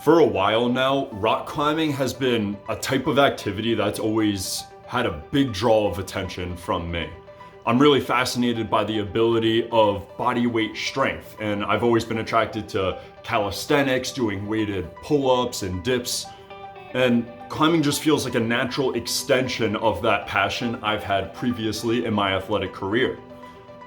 For a while now, rock climbing has been a type of activity that's always had a big draw of attention from me. I'm really fascinated by the ability of body weight strength, and I've always been attracted to calisthenics, doing weighted pull-ups and dips, and climbing just feels like a natural extension of that passion I've had previously in my athletic career.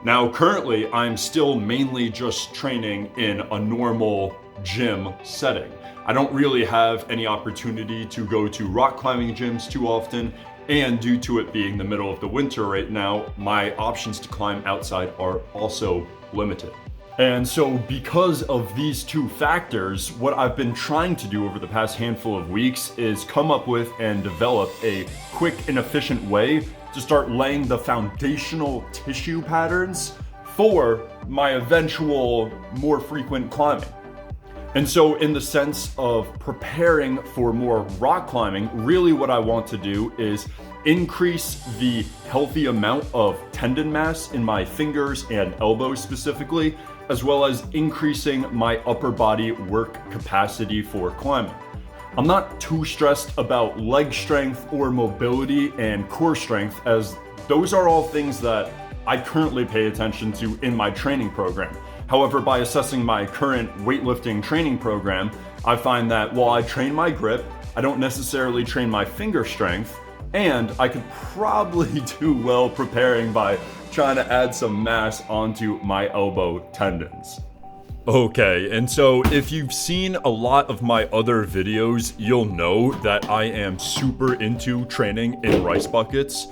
Now, currently, I'm still mainly just training in a normal gym setting. I don't really have any opportunity to go to rock climbing gyms too often, and due to it being the middle of the winter right now, my options to climb outside are also limited. And so because of these two factors, what I've been trying to do over the past handful of weeks is come up with and develop a quick and efficient way to start laying the foundational tissue patterns for my eventual more frequent climbing. And so in the sense of preparing for more rock climbing, really what I want to do is increase the healthy amount of tendon mass in my fingers and elbows specifically, as well as increasing my upper body work capacity for climbing. I'm not too stressed about leg strength or mobility and core strength, as those are all things that I currently pay attention to in my training program. However, by assessing my current weightlifting training program, I find that while I train my grip, I don't necessarily train my finger strength, and I could probably do well preparing by trying to add some mass onto my elbow tendons. Okay, and so if you've seen a lot of my other videos, you'll know that I am super into training in rice buckets.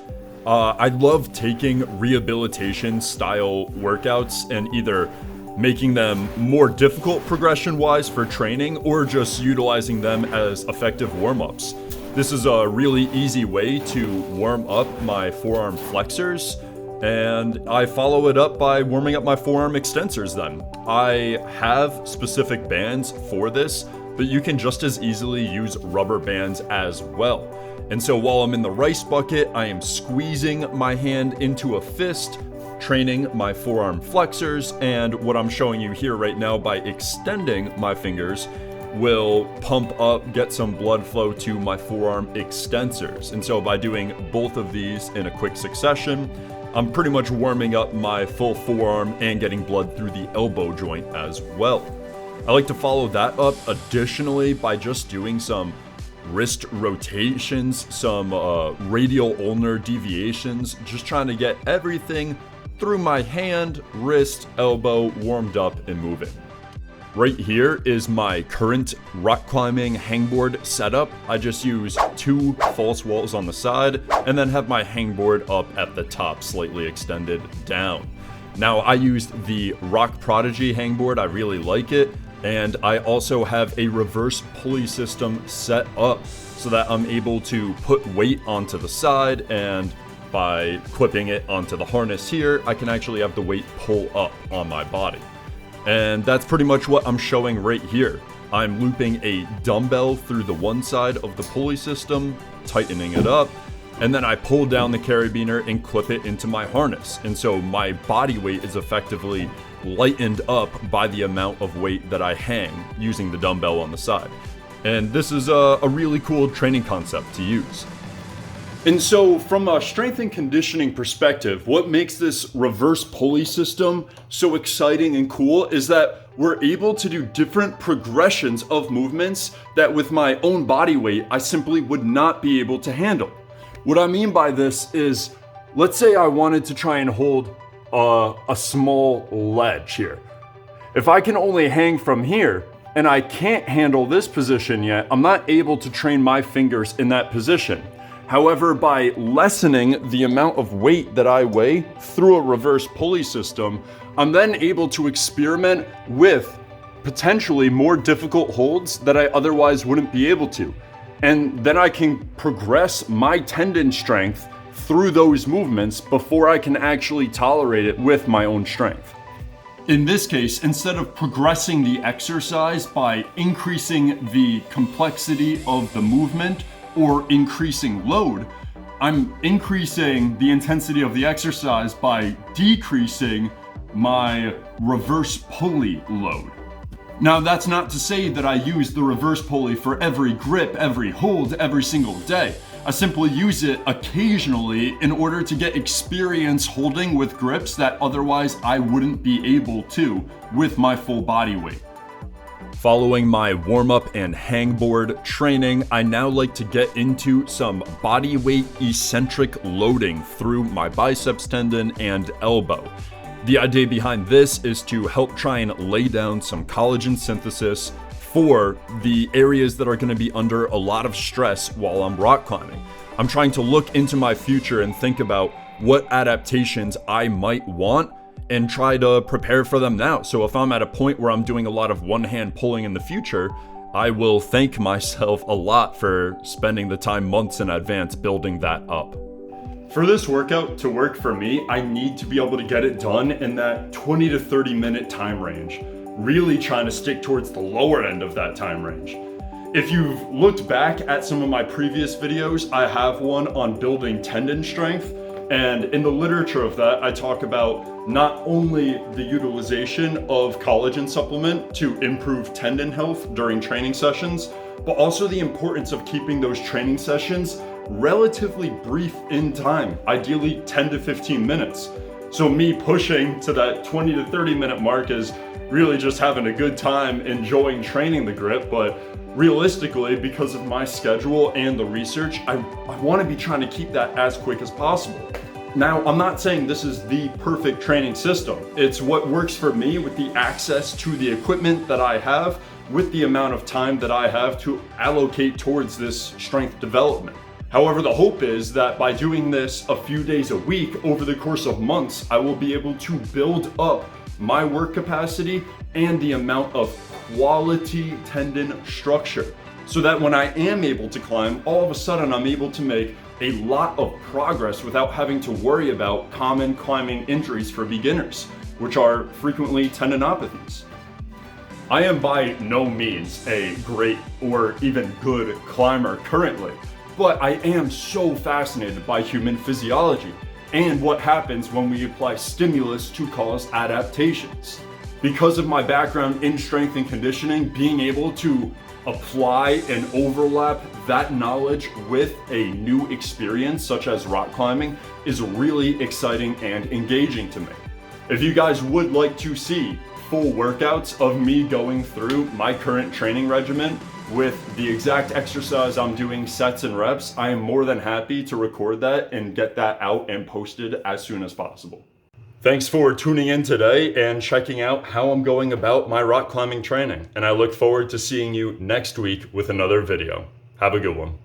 I love taking rehabilitation style workouts and either making them more difficult progression-wise for training or just utilizing them as effective warm-ups. This is a really easy way to warm up my forearm flexors, and I follow it up by warming up my forearm extensors then. I have specific bands for this, but you can just as easily use rubber bands as well. And so while I'm in the rice bucket, I am squeezing my hand into a fist, training my forearm flexors, and what I'm showing you here right now by extending my fingers will pump up, get some blood flow to my forearm extensors. And so by doing both of these in a quick succession, I'm pretty much warming up my full forearm and getting blood through the elbow joint as well. I like to follow that up additionally by just doing some wrist rotations, some radial ulnar deviations, just trying to get everything through my hand, wrist, elbow warmed up and moving. Right here is my current rock climbing hangboard setup. I just use 2 false walls on the side and then have my hangboard up at the top, slightly extended down. Now I used the Rock Prodigy hangboard, I really like it, and I also have a reverse pulley system set up so that I'm able to put weight onto the side, and by clipping it onto the harness here, I can actually have the weight pull up on my body. And that's pretty much what I'm showing right here. I'm looping a dumbbell through the one side of the pulley system, tightening it up, and then I pull down the carabiner and clip it into my harness. And so my body weight is effectively lightened up by the amount of weight that I hang using the dumbbell on the side. And this is a really cool training concept to use. And so from a strength and conditioning perspective, what makes this reverse pulley system so exciting and cool is that we're able to do different progressions of movements that with my own body weight, I simply would not be able to handle. What I mean by this is, let's say I wanted to try and hold a small ledge here. If I can only hang from here and I can't handle this position yet, I'm not able to train my fingers in that position. However, by lessening the amount of weight that I weigh through a reverse pulley system, I'm then able to experiment with potentially more difficult holds that I otherwise wouldn't be able to. And then I can progress my tendon strength through those movements before I can actually tolerate it with my own strength. In this case, instead of progressing the exercise by increasing the complexity of the movement or increasing load, I'm increasing the intensity of the exercise by decreasing my reverse pulley load. Now, that's not to say that I use the reverse pulley for every grip, every hold, every single day. I simply use it occasionally in order to get experience holding with grips that otherwise I wouldn't be able to with my full body weight. Following my warm-up and hangboard training, I now like to get into some body weight eccentric loading through my biceps tendon and elbow. The idea behind this is to help try and lay down some collagen synthesis for the areas that are going to be under a lot of stress while I'm rock climbing. I'm trying to look into my future and think about what adaptations I might want and try to prepare for them now. So if I'm at a point where I'm doing a lot of one-hand pulling in the future, I will thank myself a lot for spending the time months in advance building that up. For this workout to work for me, I need to be able to get it done in that 20 to 30 minute time range, really trying to stick towards the lower end of that time range. If you've looked back at some of my previous videos, I have one on building tendon strength, and in the literature of that, I talk about not only the utilization of collagen supplement to improve tendon health during training sessions, but also the importance of keeping those training sessions relatively brief in time, ideally 10 to 15 minutes. So me pushing to that 20 to 30 minute mark is really just having a good time enjoying training the grip, but realistically, because of my schedule and the research, I want to be trying to keep that as quick as possible. Now, I'm not saying this is the perfect training system. It's what works for me with the access to the equipment that I have, with the amount of time that I have to allocate towards this strength development. However, the hope is that by doing this a few days a week over the course of months, I will be able to build up my work capacity and the amount of quality tendon structure, so that when I am able to climb, all of a sudden I'm able to make a lot of progress without having to worry about common climbing injuries for beginners, which are frequently tendinopathies. I am by no means a great or even good climber currently, but I am so fascinated by human physiology and what happens when we apply stimulus to cause adaptations. Because of my background in strength and conditioning, being able to apply and overlap that knowledge with a new experience such as rock climbing is really exciting and engaging to me. If you guys would like to see full workouts of me going through my current training regimen with the exact exercise I'm doing, sets and reps, I am more than happy to record that and get that out and posted as soon as possible. Thanks for tuning in today and checking out how I'm going about my rock climbing training, and I look forward to seeing you next week with another video. Have a good one.